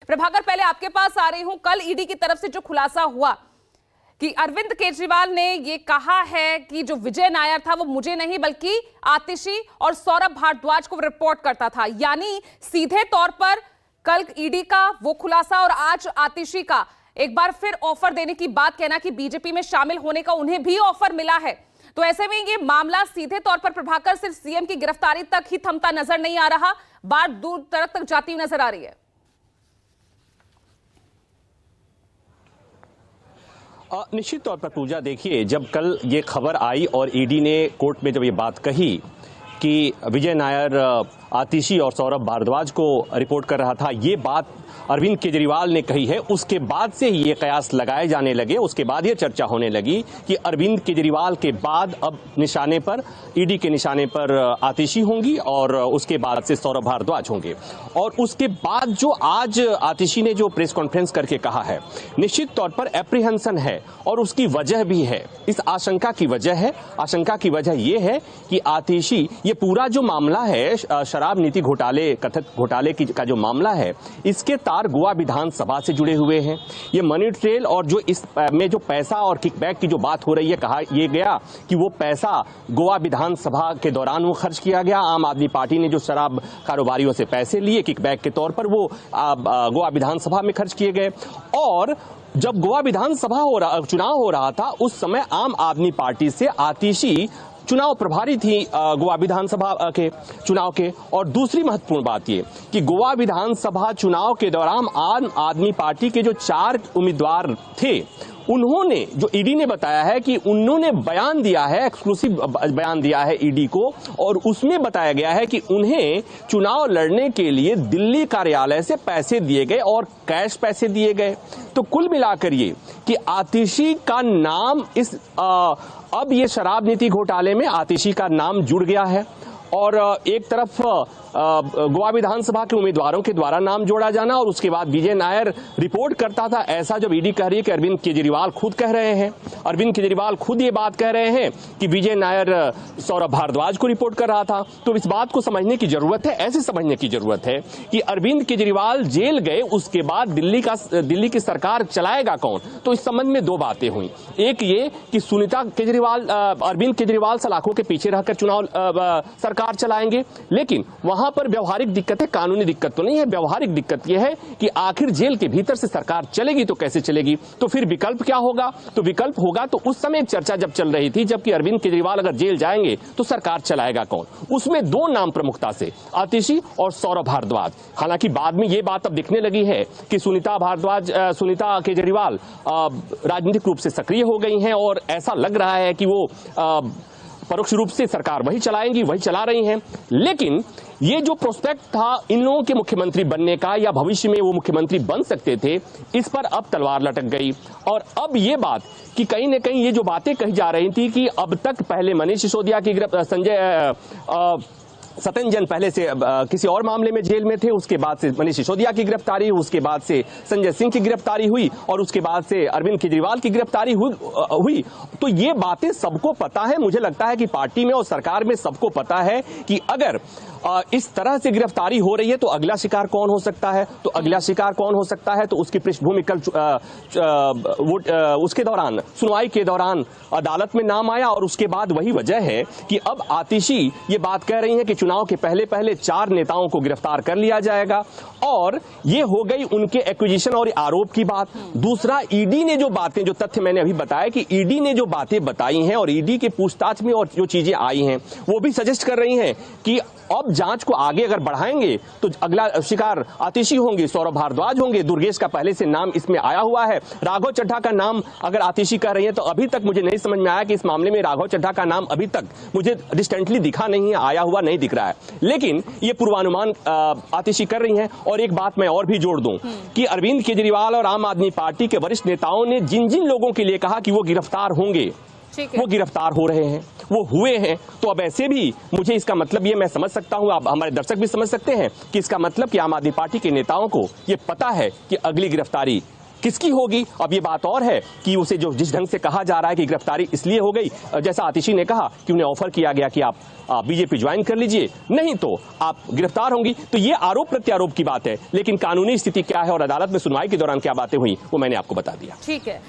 प्रभाकर, पहले आपके पास आ रही हूं। कल ईडी की तरफ से जो खुलासा हुआ कि अरविंद केजरीवाल ने ये कहा है कि जो विजय नायर था वो मुझे नहीं बल्कि आतिशी और सौरभ भारद्वाज को रिपोर्ट करता था, यानी सीधे तौर पर कल ईडी का वो खुलासा और आज आतिशी का एक बार फिर ऑफर देने की बात, कहना कि बीजेपी में शामिल होने का उन्हें भी ऑफर मिला है। तो ऐसे में ये मामला सीधे तौर पर प्रभाकर सिर्फ सीएम की गिरफ्तारी तक ही थमता नजर नहीं आ रहा, बात दूर तक जाती हुई नजर आ रही है। निश्चित तौर पर पूजा, देखिए, जब कल ये खबर आई और ईडी ने कोर्ट में जब ये बात कही कि विजय नायर आतिशी और सौरभ भारद्वाज को रिपोर्ट कर रहा था, ये बात अरविंद केजरीवाल ने कही है, उसके बाद से ही ये कयास लगाए जाने लगे। उसके बाद ये चर्चा होने लगी कि अरविंद केजरीवाल के बाद अब निशाने पर, ईडी के निशाने पर आतिशी होंगी और उसके बाद से सौरभ भारद्वाज होंगे। और उसके बाद जो आज आतिशी ने जो प्रेस कॉन्फ्रेंस करके कहा है, निश्चित तौर पर एप्रीहेंशन है और उसकी वजह भी है। इस आशंका की वजह है, आशंका की वजह यह है कि आतिशी, ये पूरा जो मामला है शराब नीति घोटाले, कथित घोटाले का जो मामला है, इसके तार गोवा विधानसभा से जुड़े हुए हैं। ये मनी ट्रेल और जो इस में जो पैसा और किकबैक की जो बात हो रही है, कहा यह गया कि वो पैसा गोवा विधानसभा के दौरान वो खर्च किया गया। आम आदमी पार्टी ने जो शराब कारोबारियों से पैसे लिए किकबैक के तौर पर, वो गोवा विधानसभा में खर्च किए गए। और जब गोवा विधानसभा चुनाव हो रहा था, उस समय आम आदमी पार्टी से आतिशी चुनाव प्रभारी थी गोवा विधानसभा के चुनाव के। और दूसरी महत्वपूर्ण बात ये कि गोवा विधानसभा चुनाव के दौरान आम आदमी पार्टी के जो 4 उम्मीदवार थे, उन्होंने, जो ईडी ने बताया है कि उन्होंने बयान दिया है, एक्सक्लूसिव बयान दिया है ईडी को, और उसमें बताया गया है कि उन्हें चुनाव लड़ने के लिए दिल्ली कार्यालय से पैसे दिए गए और कैश पैसे दिए गए। तो कुल मिलाकर ये कि आतिशी का नाम अब ये शराब नीति घोटाले में आतिशी का नाम जुड़ गया है। और एक तरफ गोवा विधानसभा के उम्मीदवारों के द्वारा नाम जोड़ा जाना, और उसके बाद विजय नायर रिपोर्ट करता था, ऐसा जब ईडी कह रही है कि अरविंद केजरीवाल खुद कह रहे हैं, अरविंद केजरीवाल खुद ये बात कह रहे हैं कि विजय नायर सौरभ भारद्वाज को रिपोर्ट कर रहा था। तो इस बात को समझने की जरूरत है, ऐसे समझने की जरूरत है कि अरविंद केजरीवाल जेल गए, उसके बाद दिल्ली की सरकार चलाएगा कौन। तो इस संबंध में 2 बातें हुई। एक ये कि सुनीता केजरीवाल, अरविंद केजरीवाल सलाखों के पीछे रहकर चुनाव सरकार चलाएंगे, लेकिन वहां पर व्यवहारिक दिक्कत है, कानूनी दिक्कत तो नहीं है। व्यवहारिक दिक्कत यह है कि आखिर जेल के भीतर से सरकार चलेगी तो कैसे चलेगी, तो फिर विकल्प क्या होगा। तो विकल्प होगा, तो उस समय एक चर्चा जब चल रही थी, जबकि अरविंद केजरीवाल अगर जेल जाएंगे तो सरकार चलाएगा कौन, उसमें 2 नाम प्रमुखता से, आतिशी और सौरभ भारद्वाज। हालांकि बाद में यह बात अब दिखने लगी है कि सुनीता केजरीवाल राजनीतिक रूप से सक्रिय हो गई हैं और ऐसा लग रहा है कि वो परोक्ष रूप से सरकार वही चलाएंगी, वही चला रही हैं। लेकिन ये जो प्रोस्पेक्ट था इन लोगों के मुख्यमंत्री बनने का, या भविष्य में वो मुख्यमंत्री बन सकते थे, इस पर अब तलवार लटक गई। और अब ये बात कि कहीं न कहीं ये जो बातें कही जा रही थी कि अब तक पहले मनीष सिसोदिया की सत्येंद्र पहले से किसी और मामले में जेल में थे, उसके बाद से मनीष सिसोदिया की गिरफ्तारी हुई, उसके बाद से संजय सिंह की गिरफ्तारी हुई, और उसके बाद से अरविंद केजरीवाल की गिरफ्तारी हुई। तो ये बातें सबको पता है, मुझे लगता है कि पार्टी में और सरकार में सबको पता है कि अगर इस तरह से गिरफ्तारी हो रही है तो अगला शिकार कौन हो सकता है। तो अगला शिकार कौन हो सकता है, तो उसकी पृष्ठभूमि कल उसके दौरान, सुनवाई के दौरान अदालत में नाम आया। और उसके बाद वही वजह है कि अब आतिशी ये बात कह रही है कि चुनाव के पहले 4 नेताओं को गिरफ्तार कर लिया जाएगा। और ये हो गई उनके एक्विजिशन और आरोप की बात। दूसरा, ईडी ने जो बातें, जो तथ्य मैंने अभी बताया कि ईडी ने जो बातें बताई हैं और ईडी के पूछताछ में और जो चीजें आई हैं, वो भी सजेस्ट कर रही हैं कि अब जांच को आगे अगर बढ़ाएंगे तो अगला शिकार आतिशी होंगे, सौरभ भारद्वाज होंगे। दुर्गेश का पहले से नाम इसमें आया हुआ है, राघव चड्ढा का नाम अगर आतिशी कह रही है, तो अभी तक मुझे नहीं समझ में आया कि इस मामले में राघव चड्ढा का नाम अभी तक मुझे डिस्टेंटली दिखा नहीं है, आया हुआ नहीं दिख रहा है। लेकिन ये पूर्वानुमान आतिशी कर रही हैं। और एक बात मैं और भी जोड़ दूं कि अरविंद केजरीवाल और आम आदमी पार्टी के वरिष्ठ नेताओं ने जिन जिन लोगों के लिए कहा कि वो गिरफ्तार होंगे, वो गिरफ्तार हो रहे हैं, वो हुए हैं। तो अब ऐसे भी मुझे इसका मतलब ये मैं समझ सकता हूं, आप हमारे दर्शक भी समझ सकते हैं कि इसका मतलब कि आम आदमी पार्टी के नेताओं को ये पता है कि अगली गिरफ्तारी किसकी होगी। अब ये बात और है कि उसे जो जिस ढंग से कहा जा रहा है कि गिरफ्तारी इसलिए हो गई, जैसा आतिशी ने कहा कि उन्हें ऑफर किया गया कि आप बीजेपी ज्वाइन कर लीजिए, नहीं तो आप गिरफ्तार होंगी। तो ये आरोप प्रत्यारोप की बात है, लेकिन कानूनी स्थिति क्या है और अदालत में सुनवाई के दौरान क्या बातें हुई वो मैंने आपको बता दिया। ठीक है।